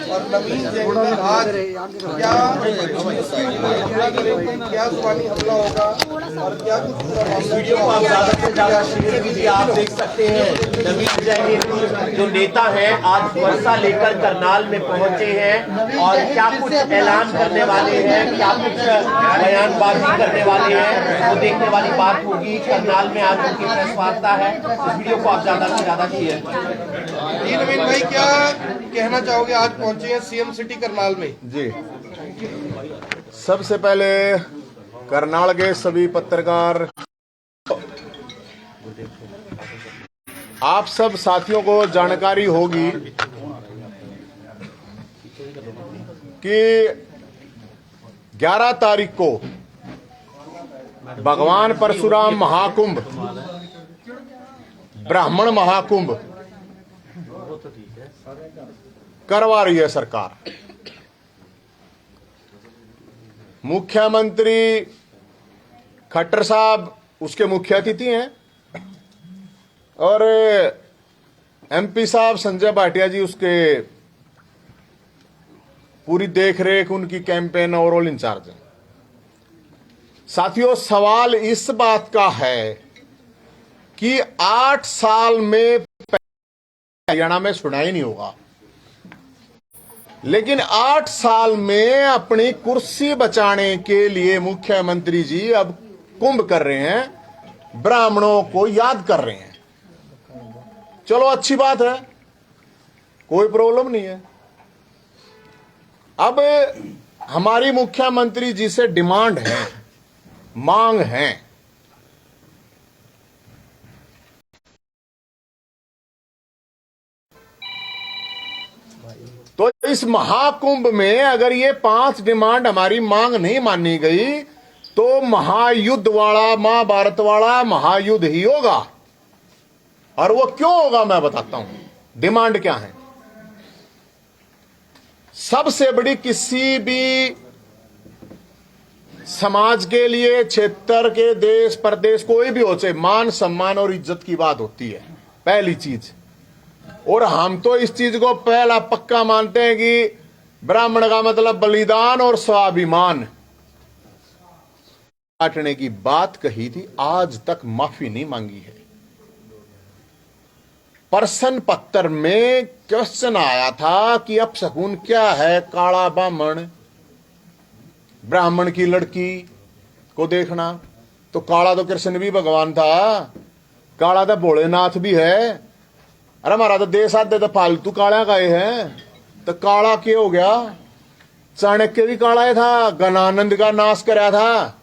और नवीन जैन का आज क्या जुबानी हमला होगा और क्या कुछ वीडियो को आप ज्यादा से ज्यादा शेयर कीजिए। आप देख सकते हैं नवीन जैन जो नेता हैं आज वर्षा लेकर करनाल में पहुंचे हैं और क्या कुछ ऐलान करने वाले हैं, क्या कुछ बयानबाजी करने वाले हैं, वो देखने वाली बात होगी। करनाल में आज उनकी प्रेस वार्ता है। इस वीडियो को आप ज्यादा से ज्यादा शेयर कीजिए। जी नवीन भाई, क्या कहना चाहोगे? आज पहुंचे हैं सीएम सिटी करनाल में। जी, सबसे पहले करनाल के सभी पत्रकार, आप सब साथियों को जानकारी होगी कि 11 तारीख को भगवान परशुराम महाकुंभ, ब्राह्मण महाकुंभ करवा रही है सरकार। मुख्यमंत्री खट्टर साहब उसके मुख्य अतिथि हैं और एमपी साहब संजय भाटिया जी उसके पूरी देखरेख, उनकी कैंपेन ओवरऑल इंचार्ज है। साथियों, सवाल इस बात का है कि 8 साल में हरियाणा में सुना ही नहीं होगा, लेकिन 8 साल में अपनी कुर्सी बचाने के लिए मुख्यमंत्री जी अब कुंभ कर रहे हैं, ब्राह्मणों को याद कर रहे हैं। चलो अच्छी बात है, कोई प्रॉब्लम नहीं है। अब हमारी मुख्यमंत्री जी से डिमांड है, मांग है, तो इस महाकुंभ में अगर ये 5 डिमांड हमारी मांग नहीं मानी गई तो महायुद्ध वाला, महाभारत वाला महायुद्ध ही होगा। और वो क्यों होगा मैं बताता हूं। डिमांड क्या है? सबसे बड़ी, किसी भी समाज के लिए, क्षेत्र के, देश प्रदेश, कोई भी हो, चाहे मान सम्मान और इज्जत की बात होती है पहली चीज। और हम तो इस चीज को पहला पक्का मानते हैं कि ब्राह्मण का मतलब बलिदान और स्वाभिमान। काटने की बात कही थी, आज तक माफी नहीं मांगी है। प्रश्न पत्र में क्वेश्चन आया था कि अपशकुन क्या है? काला ब्राह्मण, ब्राह्मण की लड़की को देखना। तो काला तो कृष्ण भी भगवान था, काला तो भोलेनाथ भी है। अरे हमारा तो देश आते तो फालतू काला गए हैं, तो काला क्या हो गया? चाणक्य भी काला ही था, गणानंद का नाश कराया था।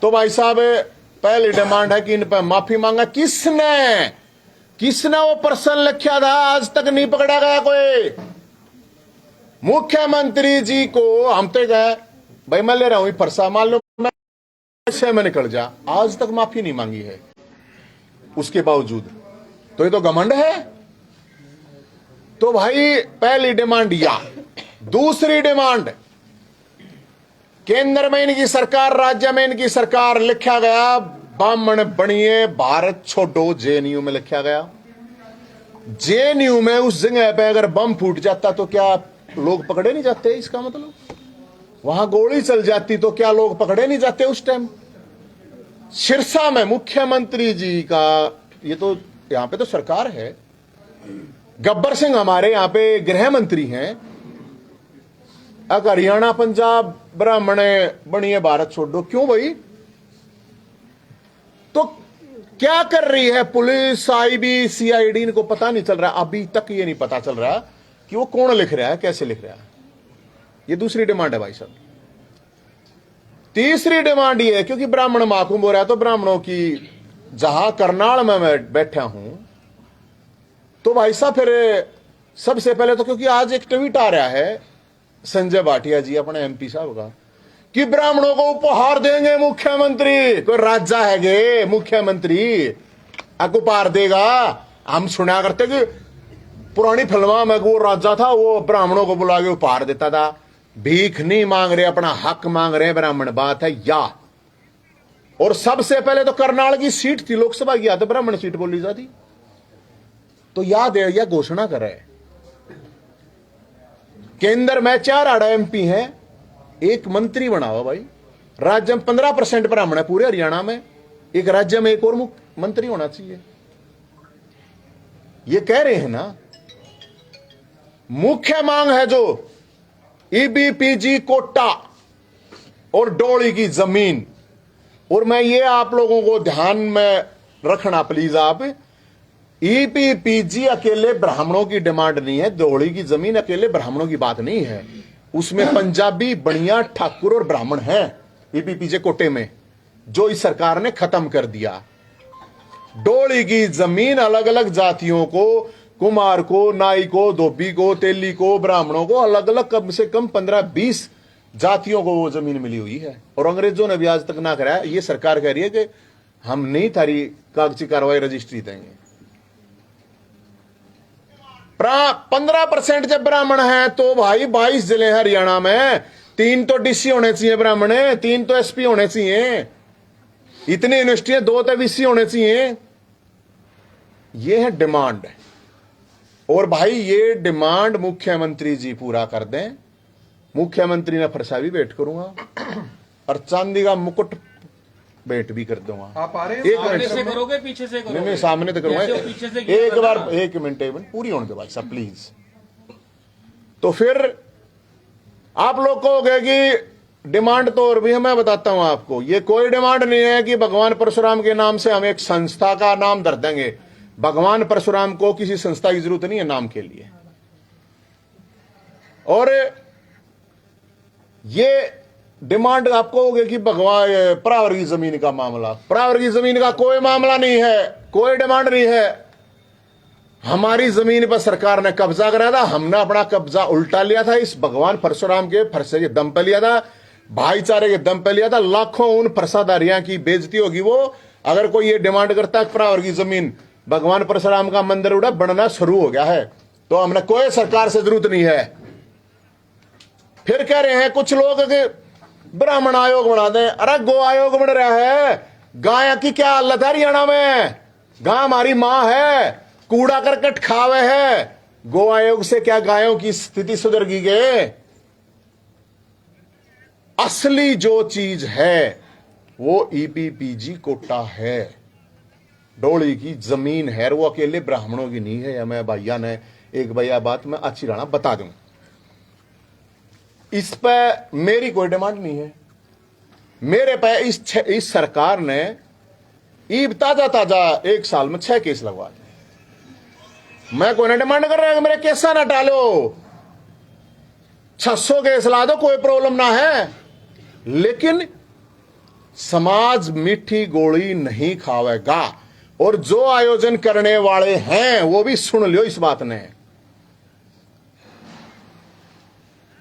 तो भाई साहब, पहली डिमांड है कि इन पर माफी मांगा। किसने वो प्रश्न लिखा था? आज तक नहीं पकड़ा गया कोई। मुख्यमंत्री जी को हम तो गए, भाई मैं ले रहा हूं फरसा, मान लो मैं 6 में निकल जा, आज तक माफी नहीं मांगी है उसके बावजूद। तो ये तो घमंड है। तो भाई पहली डिमांड या दूसरी डिमांड, केंद्र में इनकी सरकार, राज्य में इनकी सरकार, लिखा गया ब्राह्मण बनिए, भारत छोड़ो। जेएनयू में लिखा गया। जेएनयू में उस जगह पे अगर बम फूट जाता तो क्या लोग पकड़े नहीं जाते? इसका मतलब वहां गोली चल जाती तो क्या लोग पकड़े नहीं जाते उस टाइम? सिरसा में मुख्यमंत्री जी का, ये तो यहां पे तो सरकार है, गब्बर सिंह हमारे यहां पे गृह मंत्री हैं। अगर हरियाणा पंजाब ब्राह्मण बनिए भारत छोड़ो, क्यों भाई? तो क्या कर रही है पुलिस, आईबी, सीआईडी? इनको पता नहीं चल रहा, अभी तक ये नहीं पता चल रहा कि वो कौन लिख रहा है, कैसे लिख रहा है। ये दूसरी डिमांड है भाई साहब। तीसरी डिमांड ये है, क्योंकि ब्राह्मण महाकुंभ हो रहा है तो ब्राह्मणों की, जहां करनाल में मैं बैठा हूं, तो भाई साहब फिर सबसे पहले तो, क्योंकि आज एक ट्वीट आ रहा है संजय भाटिया जी, अपने एमपी साहब का, कि ब्राह्मणों को उपहार देंगे मुख्यमंत्री। कोई राजा है गे मुख्यमंत्री, उपहार देगा? हम सुना करते कि पुरानी फिल्मा में वो राजा था, वो ब्राह्मणों को बुला के उपहार देता था। भीख नहीं मांग रहे, अपना हक मांग रहे हैं ब्राह्मण, बात है या। और सबसे पहले तो करनाल की सीट थी लोकसभा की, तो ब्राह्मण सीट बोली जाती। तो याद है, यह घोषणा करे केंद्र में 4 आड़ा MP है, 1 मंत्री बना हुआ भाई। राज्य में 15% ब्राह्मण है पूरे हरियाणा में, एक राज्य में 1 और मंत्री होना चाहिए। ये कह रहे हैं ना, मुख्य मांग है जो EBPG कोटा और डोली की जमीन। और मैं ये आप लोगों को ध्यान में रखना प्लीज, आप EBPG अकेले ब्राह्मणों की डिमांड नहीं है, डोली की जमीन अकेले ब्राह्मणों की बात नहीं है। उसमें पंजाबी, बनिया, ठाकुर और ब्राह्मण हैं EBPG कोटे में, जो इस सरकार ने खत्म कर दिया। डोली की जमीन अलग अलग जातियों को, कुमार को, नाई को, धोबी को, तेली को, ब्राह्मणों को, अलग अलग कम से कम 15-20 जातियों को वो जमीन मिली हुई है। और अंग्रेजों ने भी आज तक ना कराया। ये सरकार कह रही है कि हम नहीं थारी कागजी कार्रवाई रजिस्ट्री देंगे। 15% जब ब्राह्मण है तो भाई 22 जिले हैं हरियाणा में, 3 तो DC होने चाहिए ब्राह्मण, 3 तो SP होने चाहिए, इतनी यूनिवर्सिटी है, 2 तो VC होने चाहिए। ये है डिमांड। और भाई ये डिमांड मुख्यमंत्री जी पूरा कर दें। मुख्यमंत्री ने फरसा भी भेंट करूंगा और चांदी का मुकुट भेंट भी कर दूंगा। आप आ रहे हैं? एक आगे मिनट, से करोगे पीछे से करोगे? नहीं सामने तो करूंगा। जैसे वो पीछे से किया एक था बार ना। एक मिनट पूरी होने के बाद साहब प्लीज। तो फिर आप लोग कहोगे कि डिमांड तो और भी है। मैं बताता हूं आपको, ये कोई डिमांड नहीं है कि भगवान परशुराम के नाम से हम एक संस्था का नाम धर देंगे। भगवान परशुराम को किसी संस्था की जरूरत नहीं है नाम के लिए। और ये डिमांड आप कहोगे कि भगवान प्रावर की जमीन का मामला, प्रावर की जमीन का कोई मामला नहीं है, कोई डिमांड नहीं है। हमारी जमीन पर सरकार ने कब्जा करा था, हमने अपना कब्जा उल्टा लिया था, इस भगवान परशुराम के फरसे के दम पे लिया था, भाईचारे के दम पे लिया था। लाखों उन फरसादारियां की बेइज्जती होगी वो अगर कोई ये डिमांड करता है प्रावर की जमीन। भगवान परशुराम का मंदिर उड़ा बनना शुरू हो गया है, तो हमने कोई सरकार से जरूरत नहीं है। फिर कह रहे हैं कुछ लोग कि ब्राह्मण आयोग बना दें। अरे गो आयोग बन रहा है, गाय की क्या हालत है हरियाणा में? गाय हमारी मां है, कूड़ा करकट खावे है। गो आयोग से क्या गायों की स्थिति सुधर गई गे? असली जो चीज है वो EBPG कोटा है, डोली की जमीन है, वो अकेले ब्राह्मणों की नहीं है। मैं भैया ने एक भैया बात मैं अच्छी राणा बता दूं, इस पे मेरी कोई डिमांड नहीं है। मेरे पे इस सरकार ने ताजा ताजा 1 साल में 6 केस लगवा दिए। मैं कोई ना डिमांड कर रहा हूं मेरे केसा ना टालो, 600 केस ला दो, कोई प्रॉब्लम ना है। लेकिन समाज मीठी गोली नहीं खावेगा। और जो आयोजन करने वाले हैं वो भी सुन लियो इस बात ने।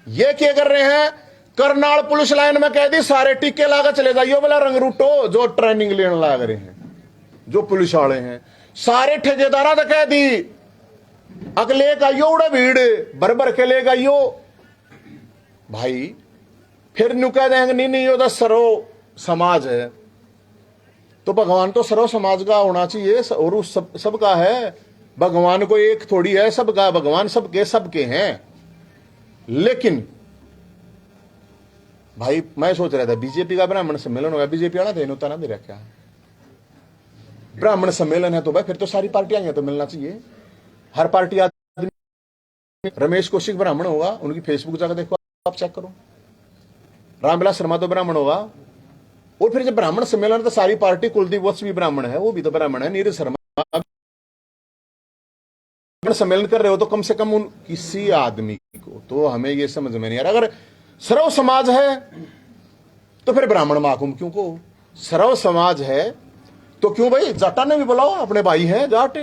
ये क्या कर रहे हैं? करनाल पुलिस लाइन में कह दी सारे टीके लाकर चले जाइयो बोला रंग रूटो, जो ट्रेनिंग लेने लग रहे हैं, जो पुलिस वाले हैं। सारे ठेकेदारा तो कह दी अगले का यो उड़ा भीड़ भर भर के लेगा यो भाई। फिर नु कह देंगे नहीं नहीं यो तो सर्व समाज है। तो भगवान तो सर्व समाज का होना चाहिए और उस सबका है। भगवान को एक थोड़ी है, सबका भगवान सबके हैं। लेकिन भाई मैं सोच रहा था बीजेपी का ब्राह्मण सम्मेलन होगा, बीजेपी वाला थे नुता ना दे रखा। ब्राह्मण सम्मेलन है तो भाई फिर तो सारी पार्टियां तो मिलना चाहिए। हर पार्टी आदमी, रमेश कौशिक ब्राह्मण होगा, उनकी फेसबुक जाकर देखो, आप चेक करो। रामविलास शर्मा तो ब्राह्मण होगा। और फिर जब ब्राह्मण सम्मेलन तो सारी पार्टी, कुलदीप वत्स भी ब्राह्मण है, वो भी तो ब्राह्मण है, नीरज शर्मा सम्मेलन कर रहे हो तो कम से कम उन किसी आदमी को तो हमें ये समझ में नहीं आ रहा। अगर सर्व समाज है तो फिर ब्राह्मण माकूम क्यों को? सर्व समाज है तो क्यों भाई जाटा ने भी बुलाओ, अपने भाई हैं जाट,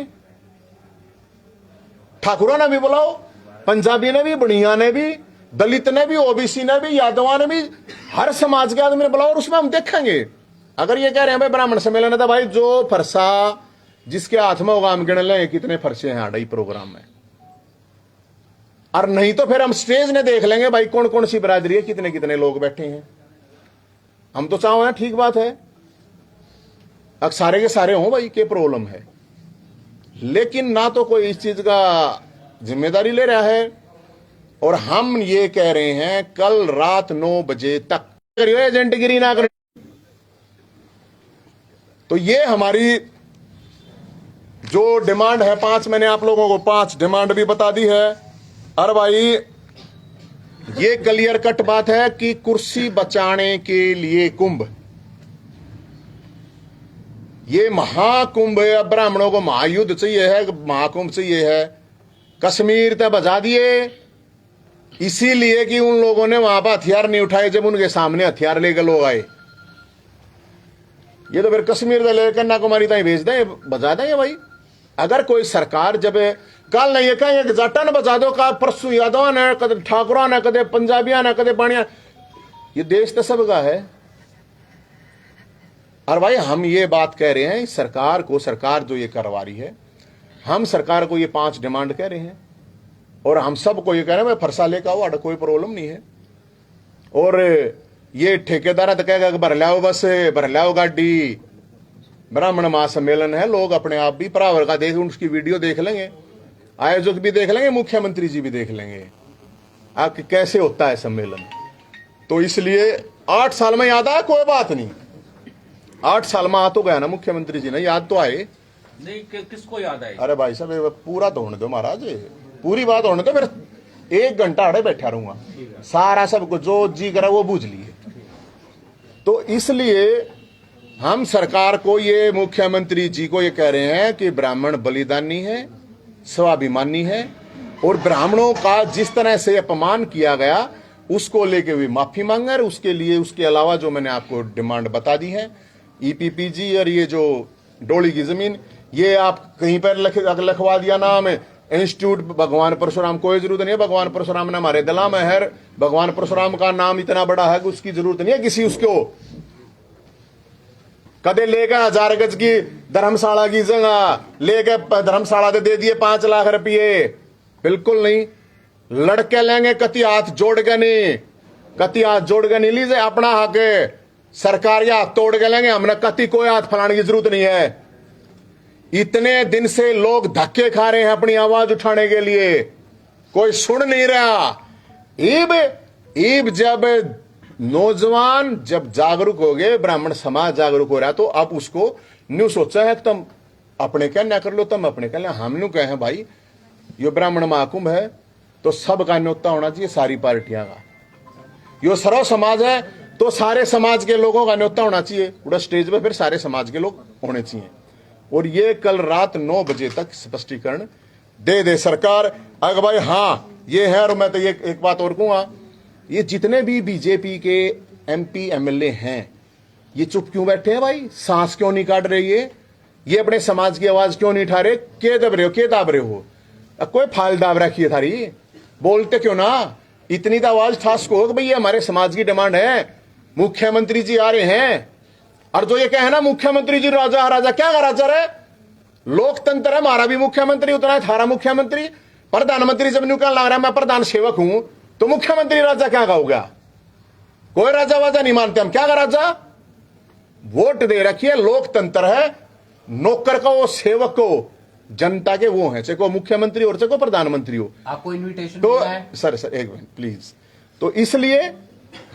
ठाकुरा ने भी बुलाओ, पंजाबी ने भी, बनिया ने भी, दलित ने भी, OBC ने भी, यादवा ने भी, हर समाज के आदमी ने बुलाओ और उसमें हम देखेंगे। अगर ये कह रहे हैं भाई ब्राह्मण सम्मेलन है तो भाई जो फरसा जिसके हाथ में होगा हम गिन लें कितने फरसे हैं आड़ई प्रोग्राम में। और नहीं तो फिर हम स्टेज ने देख लेंगे भाई कौन कौन सी बिरादरी है, कितने कितने लोग बैठे हैं। हम तो चाहो ना, ठीक बात है, अब सारे के सारे हों भाई, क्या प्रॉब्लम है। लेकिन ना तो कोई इस चीज का जिम्मेदारी ले रहा है, और हम ये कह रहे हैं कल रात 9 बजे तक करियो एजेंटगिरी ना करियो। तो ये हमारी जो डिमांड है 5, मैंने आप लोगों को 5 डिमांड भी बता दी है। और भाई ये क्लियर कट बात है कि कुर्सी बचाने के लिए कुंभ, ये महाकुंभ है। ब्राह्मणों को महायुद्ध चाहिए है, महाकुंभ चाहिए है। कश्मीर तक बजा दिए इसीलिए कि उन लोगों ने वहां पर हथियार नहीं उठाए जब उनके सामने हथियार लेकर लोग आए। ये तो फिर कश्मीर से लेकर कन्याकुमारी तक भेज दें, बजा देंगे भाई। अगर कोई सरकार जब कल नहीं कहेंगे जाटा ने बजा दो, का परसों यादव ने, कदे ठाकुरा ने, कदे पंजाबिया ने, कदे पानिया, ये देश तो सबका है। और भाई हम ये बात कह रहे हैं सरकार को, सरकार जो ये करवा रही है, हम सरकार को ये 5 डिमांड कह रहे हैं, और हम सब को ये कह रहे हैं भाई फरसा लेकर आओ, अड़ कोई प्रॉब्लम नहीं है। और ये ठेकेदार तो कहेगा भर लाओ बस, भर लाओ गाड़ी, ब्राह्मण महासम्मेलन है, लोग अपने आप भी परावर का देख, उसकी वीडियो देख लेंगे, आयोजक भी देख लेंगे, मुख्यमंत्री जी भी देख लेंगे आप कैसे होता है सम्मेलन। तो इसलिए 8 साल में याद आया, कोई बात नहीं, 8 साल में आ तो गया ना मुख्यमंत्री जी ने, याद तो आए नहीं किसको याद आई? अरे भाई साहब पूरा तो होने दो महाराज, पूरी बात होने दो, फिर 1 घंटा अड़े बैठा रहूंगा, सारा सबको जो जी करा वो बूझ लिए। तो इसलिए हम सरकार को, ये मुख्यमंत्री जी को ये कह रहे हैं कि ब्राह्मण बलिदानी है, स्वाभिमानी है, और ब्राह्मणों का जिस तरह से अपमान किया गया उसको लेके भी माफी मांगे। उसके लिए, उसके अलावा जो मैंने आपको डिमांड बता दी है, ईपीपीजी और ये जो डोली की जमीन, ये आप कहीं पर लिखवा दिया नाम इंस्टीट्यूट भगवान परशुराम, कोई जरूरत नहीं है। भगवान परशुराम ने हमारे दिला में है, भगवान परशुराम का नाम इतना बड़ा है कि उसकी जरूरत नहीं है किसी उसको कदे लेकर 1000 गज की धर्मशाला की जगह लेकर धर्मशाला दे दिए 5 लाख रुपये, बिल्कुल नहीं। लड़के लेंगे कति हाथ जोड़ के नहीं, कति हाथ जोड़ के नहीं लीजिए, अपना हक सरकार या हाथ तोड़ के लेंगे, हमने कति कोई हाथ फैलाने की जरूरत नहीं है। इतने दिन से लोग धक्के खा रहे हैं अपनी आवाज उठाने के लिए, कोई सुन नहीं रहा। ईब जब नौजवान जब जागरूक हो गए, ब्राह्मण समाज जागरूक हो रहा, तो अब उसको न्यू सोचा है कि तुम अपने कहना कर लो, तुम अपने कहना, हम न्यू कहे भाई ये ब्राह्मण महाकुंभ है तो सबका न्योता होना चाहिए, सारी पार्टियां का। यो सर्व समाज है तो सारे समाज के लोगों का न्योता होना चाहिए, पूरा स्टेज पे फिर सारे समाज के लोग होने चाहिए। और ये कल रात 9 बजे तक स्पष्टीकरण दे सरकार। अगर भाई हाँ ये है, और मैं तो ये एक बात और कहूंगा, ये जितने भी बीजेपी के एमपी एमएलए हैं, ये चुप क्यों बैठे हैं भाई, सांस क्यों नहीं काट रहे, ये अपने समाज की आवाज क्यों नहीं उठा रहे, के दब रहे हो, के दाब रहे हो, कोई फाल दाब रखी है थारी, बोलते क्यों ना, इतनी तो आवाज ठास को कि भाई ये हमारे समाज की डिमांड है, मुख्यमंत्री जी आ रहे हैं। और जो ये कहे ना मुख्यमंत्री जी राजा राजा, क्या राजा है, लोकतंत्र है, हमारा भी मुख्यमंत्री उतना है, थारा मुख्यमंत्री, प्रधानमंत्री जब निकल लग रहा है मैं प्रधान सेवक हूं, तो मुख्यमंत्री राजा क्या कहोगा, कोई राजा वाजा नहीं मानते हम, क्या का राजा, वोट दे रखिए, लोकतंत्र है, नौकर को वो सेवक को जनता के वो है, चाहे को मुख्यमंत्री और चाहे को प्रधानमंत्री हो। आपको इनविटेशन तो मिला है? सर एक मिनट प्लीज। तो इसलिए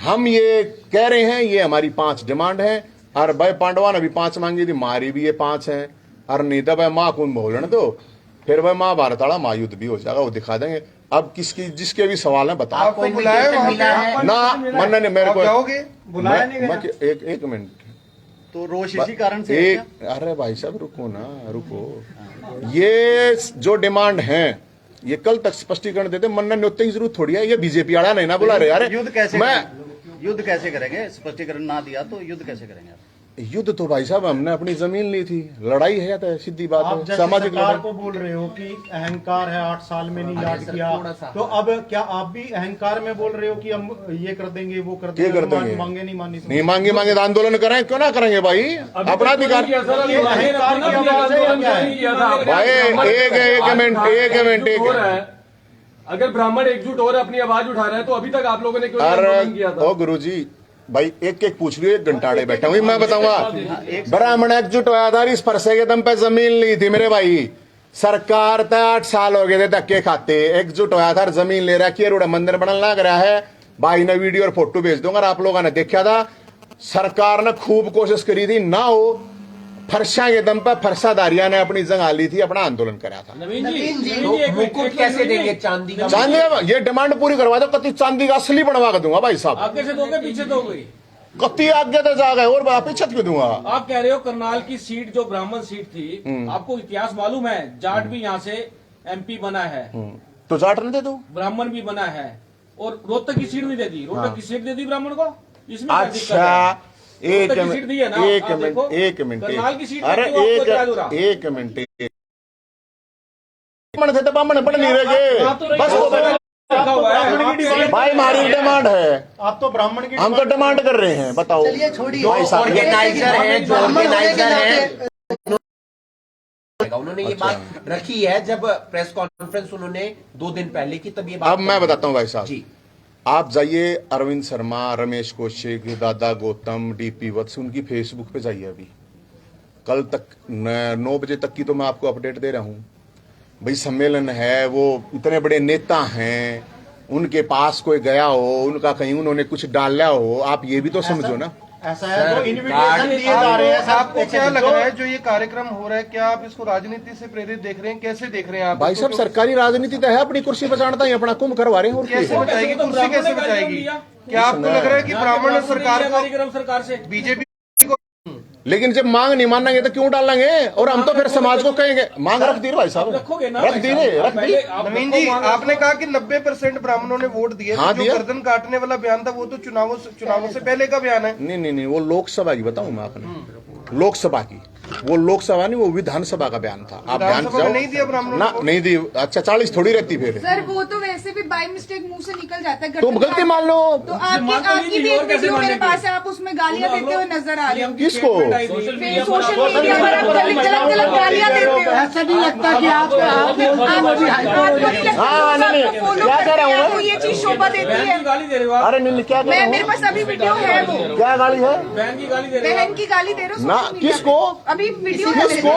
हम ये कह रहे हैं, ये हमारी 5 डिमांड है। और भाई पांडवा ने भी 5 मांगी थी, हमारी भी ये 5 है। और नहीं तो भाई महाकुंभ बोलने तो फिर भाई महाभारत वाला महायुद्ध भी हो जाएगा, वो दिखा देंगे। अब किसकी जिसके भी सवाल है बताओ। आपको बुलाया ना मन्ना ने मेरे को जाओगे, बुलाया नहीं गया। एक मिनट, तो रोष इसी कारण से है क्या? अरे भाई साहब रुको ना, रुको। ये जो डिमांड है ये कल तक स्पष्टीकरण देते, मन्ना ने उतनी जरूरत थोड़ी है, ये बीजेपी वाला नहीं ना बुला रहे यार। युद्ध कैसे मैं युद्ध कैसे करेंगे, स्पष्टीकरण ना दिया तो युद्ध कैसे करेंगे आप? युद्ध तो भाई साहब हमने अपनी जमीन ली थी, लड़ाई है तो सीधी बात आप है, जैसे सामाजिक सरकार लड़ाई। को बोल रहे हो कि अहंकार है, 8 साल में नहीं याद किया, तो अब क्या आप भी अहंकार में बोल रहे हो कि हम ये कर देंगे वो कर ये देंगे, कर देंगे, मांगे नहीं मानी नहीं मांगे मांगे तो आंदोलन करें, क्यों ना करेंगे भाई, अपना अधिकार। अहंकार की आवाज है या क्या है? भाई एक मिनट अगर ब्राह्मण एकजुट और अपनी आवाज उठा रहा है तो अभी तक आप लोगों ने क्यों नहीं आंदोलन किया अरे था? ओ गुरुजी भाई एक एक पूछ लियो, एक घंटाड़े बैठा हुई मैं बताऊंगा। ब्राह्मण एकजुट हुआ था, इस फरसे के दम पे जमीन ली थी मेरे भाई। सरकार तो 8 साल हो गए थे धक्के खाते, एकजुट हुआ था, जमीन ले रखी है, रोड़ा मंदिर बनने लग रहा है। भाई ने वीडियो और फोटो भेज दूंगा, आप लोगों ने देखा था। सरकार ने खूब कोशिश करी थी ना हो, फरसा के दम पर फरसादारिया ने अपनी जंग ली थी, अपना आंदोलन कराया था। नवीन जी तो मुकुट कैसे देंगे चांदी का? चांदी का ये डिमांड पूरी करवा दो, कति चांदी का असली बनवा के दूंगा भाई साहब। आगे से दोगे पीछे दोगे? कति आगे तो जा गए और पीछे क्यों दूंगा? आप कह रहे हो करनाल की सीट जो ब्राह्मण सीट थी, आपको इतिहास मालूम है? जाट भी यहाँ से MP बना है, तो जाट नहीं दे दो, ब्राह्मण भी बना है, और रोहतक की सीट नहीं दे दी। रोहतक की सीट दे दी ब्राह्मण को, इसमें क्या दिक्कत है? अच्छा एक रोहतक की सीट दी है ना, एक आप देखो। मिनट एक मिनट करनाल की सीट अरे देखो, आपको याद हो रहा। एक मिनट थे तो बामण पढ़ नहीं रहे बस रखा हुआ है। भाई हमारी डिमांड है, आप तो ब्राह्मण की हम तो डिमांड कर रहे हैं, बताओ भाई साहब। ऑर्गेनाइजर है, जो ऑर्गेनाइजर है, उन्होंने ये बात रखी है जब प्रेस कॉन्फ्रेंस उन्होंने 2 दिन पहले की, तब ये बात अब मैं बताता हूँ भाई साहब, जी। आप जाइए अरविंद शर्मा, रमेश कौशिक, दादा गौतम, DP वत्स, उनकी फेसबुक पे जाइए। अभी कल तक 9 बजे तक की तो मैं आपको अपडेट दे रहा हूँ भाई। सम्मेलन है, वो इतने बड़े नेता हैं, उनके पास कोई गया हो, उनका कहीं उन्होंने कुछ डाला हो, आप ये भी तो समझो ना। ऐसा है जो इन्विटेशन दिए जा रहे हैं, आपको क्या लग रहा है जो ये कार्यक्रम हो रहा है, क्या आप इसको राजनीति से प्रेरित देख रहे हैं? कैसे देख रहे हैं आप भाई इसको? साहब सरकारी राजनीति तो है, अपनी कुर्सी बचाना ही अपना कुंभ करवा रहे हैं और कैसे क्या? बचाएगी कुर्सी, कैसे बचाएगी? क्या आपको लग रहा है कि ब्राह्मण सरकार को, सरकार से बीजेपी, लेकिन जब मांग नहीं मानेंगे तो क्यों डालेंगे? और हम तो फिर समाज को कहेंगे मांग रख दी भाई साहब, रखोगे ना? रख दी रख दी। नवीन जी आपने कहा कि 90% ब्राह्मणों ने वोट दिए, हाँ, तो जो दिया। गर्दन काटने वाला बयान था वो तो चुनावों से पहले का बयान है। नहीं वो लोकसभा की बताऊं मैं आपने, लोकसभा की, वो लोकसभा नहीं वो विधानसभा का बयान था। आप ध्यान विधानसभा में नहीं दिया ब्राह्मणों ना, को? नहीं दी। अच्छा 40 थोड़ी रहती फिर, सर वो तो वैसे भी बाय मिस्टेक मुंह से निकल जाता है। तो गलती मान लो। तो आपकी भी एक वीडियो मेरे पास है, आप उसमें गालियां देते हुए नजर आ रहे हो। किसको? सोशल मीडिया पर आप गलत गलत गालियां देते हो। ऐसा नहीं लगता कि आप हाँ, नहीं, क्या कह रहा हूँ मैं? आपको ये चीज शोभा देती है। गाली दे रहे हो आप? अरे नहीं क्या कह रहा मैं हूँ? मेरे पास अभी वीडियो है, वो क्या गाली है? बहन की गाली दे रहे हो? बहन की गाली दे रहे हो ना, social media किसको? पे। अभी वीडियो है, किसको?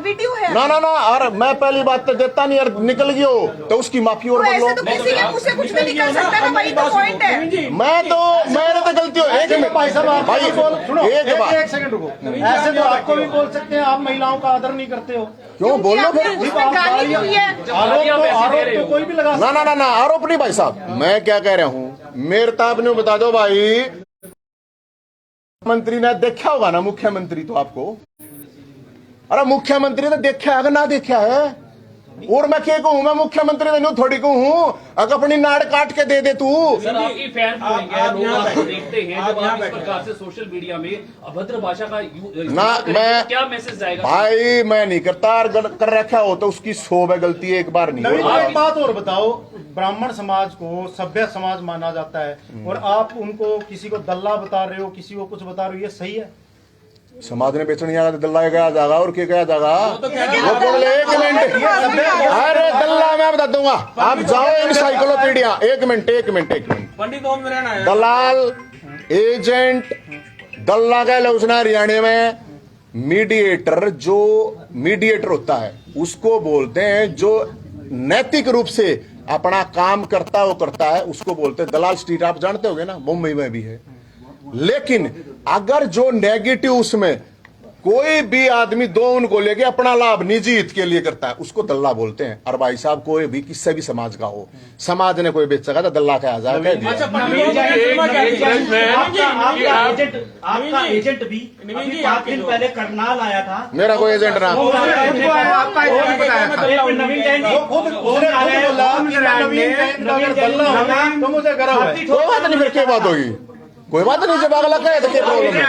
वीडियो है। ना अरे मैं पहली बात तो देता नहीं, यार निकल गई हो तो उसकी माफी और तो बोल ऐसे तो लो। किसी के मुंह से कुछ भी निकल सकता है ना, वही तो पॉइंट है। मेरे तो गलती हो। एक मिनट भाई साहब आप भाई सुनो, एक बात एक सेकंड रुको। ऐसे तो आपको भी बोल सकते हैं, आप महिलाओं का आदर नहीं करते हो। क्यों बोल लो फिर? उसमें गाली हुई है। आरोप तो कोई भी लगा सकता ना आरोप नहीं भाई साहब। मैं क्या कह रहा हूँ, मेरे ताब ने बता दो भाई, मंत्री ने देखा होगा ना मुख्यमंत्री तो आपको, अरे मुख्यमंत्री ने देखा है ना देखा है? और मैं क्या कहूँ, मैं मुख्यमंत्री ने थोड़ी कहूँ अगर अपनी नाड़ काट के दे तू। सर आपकी फैन फॉलोइंग है, लोग आपको देखते हैं जब आप इस प्रकार से सोशल मीडिया में अभद्र भाषा का ना मैं क्या मैसेज जाएगा? भाई मैं नहीं करता, कर रखा हो तो उसकी 100 गलती है, एक बार नहीं। नवीन जी, एक बात और बताओ, ब्राह्मण समाज को सभ्य समाज माना जाता है और आप उनको किसी को दल्ला बता रहे हो, किसी को कुछ बता रहे हो, ये सही है? समाज ने बेचने जाएगा तो दल्ला गया जाएगा और क्या गया जाएगा? एक मिनट, अरे दल्ला मैं बता दूंगा, आप जाओ एनसाइक्लोपीडिया। एक मिनट पंडित ओम नारायण आया। दलाल एजेंट दल्ला का लौसना हरियाणा में मीडिएटर होता है, उसको बोलते हैं जो नैतिक रूप से अपना काम करता है उसको बोलते हैं दलाल। स्ट्रीट आप जानते होगे ना, मुंबई में भी है। लेकिन अगर जो नेगेटिव उसमें कोई भी आदमी दो उनको लेके अपना लाभ निजी हित के लिए करता है, उसको दल्ला बोलते हैं। और भाई साहब कोई भी किसी भी समाज का हो, समाज ने कोई बेच सका तो दल्ला का आजाद है। आपका एजेंट भी अभी 5 दिन पहले करनाल आया था। मेरा कोई एजेंट ना, तो मुझे गर्व है। कोई बात नहीं, फिर क्या बात होगी? कोई बात नहीं, जब अगला कहे तो क्या प्रॉब्लम है?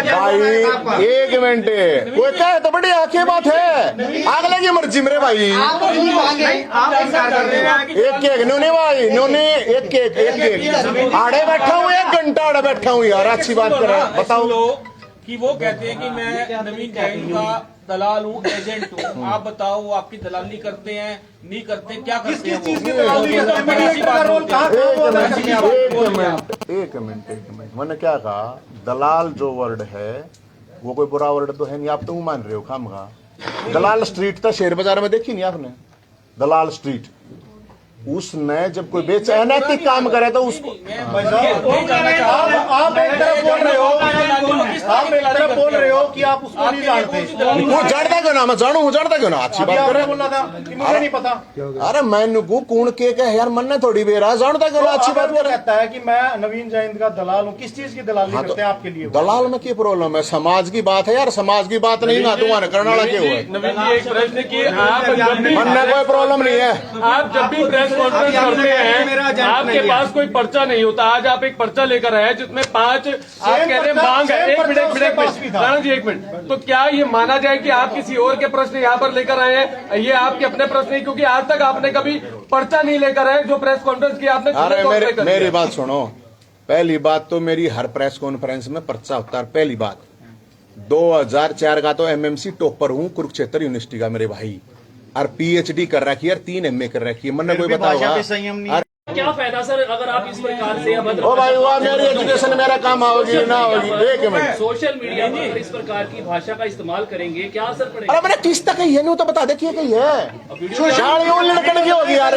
भाई एक मिनट, कोई कहे तो बड़ी आखिर बात है, अगले की मर्जी मेरे भाई। एक नोनी भाई नोनी एक आड़े बैठा हूँ, 1 घंटा आड़े बैठा हूँ यार, अच्छी बात कर रहा है। बताओ कि वो कहते हैं कि मैं नवीन जैन का दलाल हूँ, एजेंट हूँ, आप बताओ वो आपकी दलाली करते हैं, नहीं करते, क्या करते हैं? चीज की दलाली करते हैं? मीडिएटर का रोल कहाँ था? वो दर्शन में आप- एक मिनट मैंने क्या कहा, दलाल जो वर्ड है वो कोई बुरा वर्ड तो है नहीं, आप तो वो मान रहे हो खामखा। दलाल स्ट्रीट था शेयर बाजार में, देखी नहीं आपने? दलाल स्ट्रीट, उसने जब कोई बेच अनैतिक काम करे तो उसको आप एक तरफ बोल रहे हो, आप एक तरफ बोल रहे हो कि आप उसको नहीं जानते। वो जानता क्यों ना, मैं जानू हूँ, जानता क्यों ना, अच्छी अभी बात आपने करे। बोला था कि मुझे नहीं पता। अरे मैंने को कौन के कहे यार, मन ने थोड़ी बेरा जानता क्यों ना, अच्छी बात वो करे। कहता है कि मैं नवीन जयंत का दलाल हूँ, किस चीज की दलाली हाँ, तो करते हैं आपके लिए? दलाल में क्या प्रॉब्लम है? समाज की बात है यार, समाज की बात नहीं ना तुम्हारे करनाला के हुए नवीन जी एक प्रश्न की, आप जब भी मन में कोई प्रॉब्लम नहीं है। आप जब भी प्रेस कॉन्फ्रेंस करते हैं, आपके पास कोई पर्चा नहीं होता। आज आप एक पर्चा लेकर आए जिसमें 5 आप कहते हैं मांग है। एक मिनट राणा जी, एक मिनट। तो क्या ये माना जाए कि आप किसी और के प्रश्न यहाँ पर लेकर आए हैं? ये आपके अपने प्रश्न नहीं, क्योंकि आज तक आपने कभी पर्चा नहीं लेकर आए जो प्रेस कॉन्फ्रेंस की आपने खुद अरे तौर पे कर मेरी दिया। बात सुनो, पहली बात तो मेरी हर प्रेस कॉन्फ्रेंस में पर्चा होता है। पहली बात 2004 का तो एमएमसी टॉपर हूँ कुरुक्षेत्र यूनिवर्सिटी का मेरे भाई, और पीएचडी कर रखी है, 3 MA कर रखी है। मन ने कोई भाषा पे बताओ संयम नहीं। क्या फायदा सर अगर आप इस प्रकार से अभद्र ओ भाई वाह, मेरी एजुकेशन मेरा काम होगी ना होगी। एक मिनट, सोशल मीडिया पर इस प्रकार की भाषा का इस्तेमाल करेंगे, क्या असर पड़ेगा? अरे मैंने किस तक कही है, नहीं तो बता दे क्या कही है। शाड़ियों लड़कन की होगी यार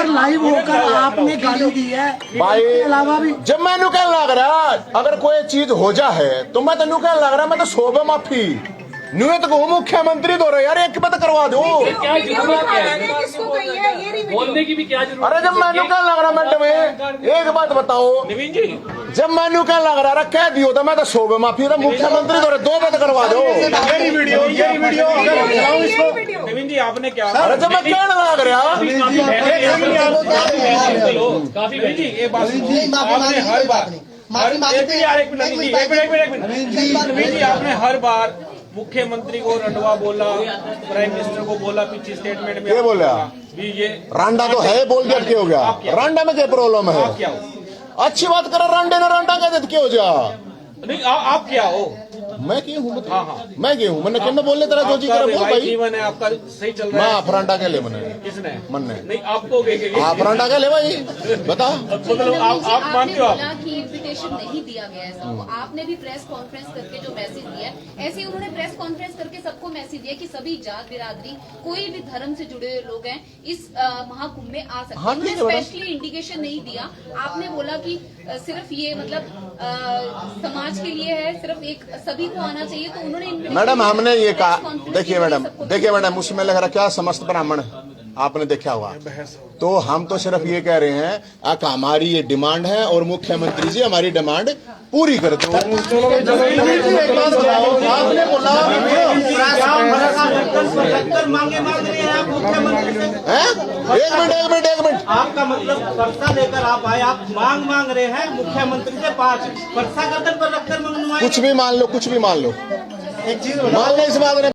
लाइव होकर आपने गाली दी है भाई। अलावा भी जब मैंने कहने लग रहा अगर कोई चीज हो जा है तो मैं तेन कहने लग रहा मैं तो सोबे माफी न्यू तो कहूँ मुख्यमंत्री दो रहे यार, एक बात करवा दो। क्या जरूरत है किसको कही है ये नहीं बोलने की भी क्या जरूरत अरे जब मैंने कहने लग रहा मैडम एक बात बताओ, नवीन जी, जब मैंने कहने लग रहा कह दियो तो मैं तो सोबे माफी तो मुख्यमंत्री दो रहे, 2 बात करवा दो। यही वीडियो अगर चलाऊं इसको। नवीन जी आपने क्या अरे जब मैं कहने लग रहा काफी नवीन जी ये बात आपने हर बार नवीन जी आपने हर बार मुख्यमंत्री को रंडवा बोला, प्राइम मिनिस्टर को बोला, पीछे स्टेटमेंट में क्या बोला? भी ये रांडा तो है, बोल दिया क्या हो गया? रांडा में क्या प्रॉब्लम है? क्या हो? अच्छी बात कर रांडे ने रांडा कह देते क्या हो जा? नहीं आप क्या हो? मैं क्यों हूँ? हाँ। मैं क्यों हूँ? मैंने क्या बोलने तेरा जो जी आपका कर बोल वैवाहिक भाई। जीवन है आपका सही चल रहा मैं है? अफरांडा के ले मने किसने? मन ने नहीं आपको आप अफरांडा के ले भाई बता। मतलब आप मानते हो? बोला कि इन्विटेशन नहीं दिया गया है सबको, आपने भी प्रेस कॉन्फ्रेंस करके जो मैसेज दिया है, ऐसे ही उन्होंने प्रेस कॉन्फ्रेंस करके सबको मैसेज दिया कि सभी जात बिरादरी कोई भी धर्म से जुड़े हुए लोग हैं इस महाकुंभ में आ सकते हैं। हाँ, उन्होंने ठीक है मैडम। स्पेशली इंडिकेशन नहीं दिया। आपने बोला कि सिर्फ ये मतलब समाज के लिए है, सिर्फ एक सभी को आना चाहिए, तो उन्होंने invitation मैडम हमने ये press कहा, conference देखिए के लिए मैडम सबको उसमें लग रखा समस्त ब्राह्मण, आपने देखा होगा। तो हम तो सिर्फ ये कह रहे हैं कि हमारी ये डिमांड है और मुख्यमंत्री जी हमारी डिमांड पूरी कर दो। एक बात बताओ, आपने बोला मांगे मांग रहे हैं आप मुख्यमंत्री से। एक मिनट आपका मतलब पर्चा लेकर आप आए, आप मांग रहे हैं मुख्यमंत्री से 5 पर्चा गर्दन पर रखकर मंगवाए। कुछ भी मान लो एक चीज मान लो इस बात ने